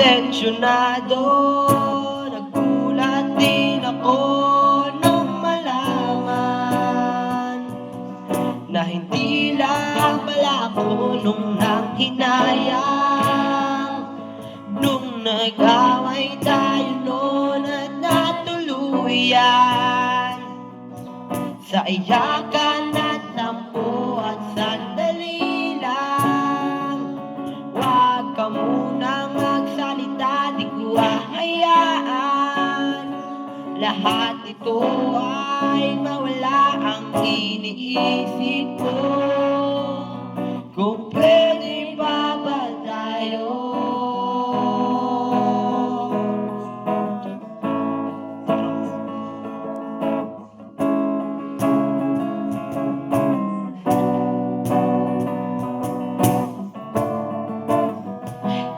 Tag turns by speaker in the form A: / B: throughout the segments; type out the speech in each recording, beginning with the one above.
A: Intensyon nagulat din ako nung malaman na hindi lang pala ako nung nanghinayang. Nung nag-away tayo noon at natuluyan sa iyakan at tampo at sandali lang. Huwag ka munang magsalita, di ko hahayaan lahat ito ay mawala. Ang iniisip ko, kung pwede pa ba tayo?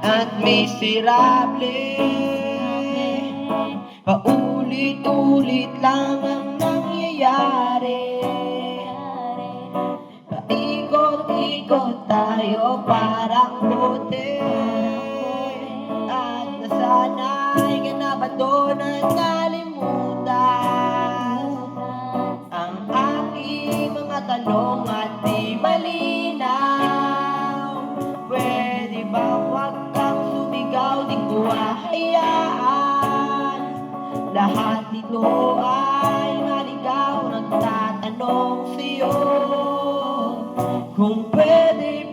A: At miserable, paulit-ulit lang ang nangyayari. Paikot-ikot tayo parang bote, at nasanay ka na ba doon at nalimutan ang aking mga tanong at di malinaw? Pwede ba wag kang sumigaw, di ko hahayaan lahat ito ay maligaw. Nagtatanong sa'yo kung pwede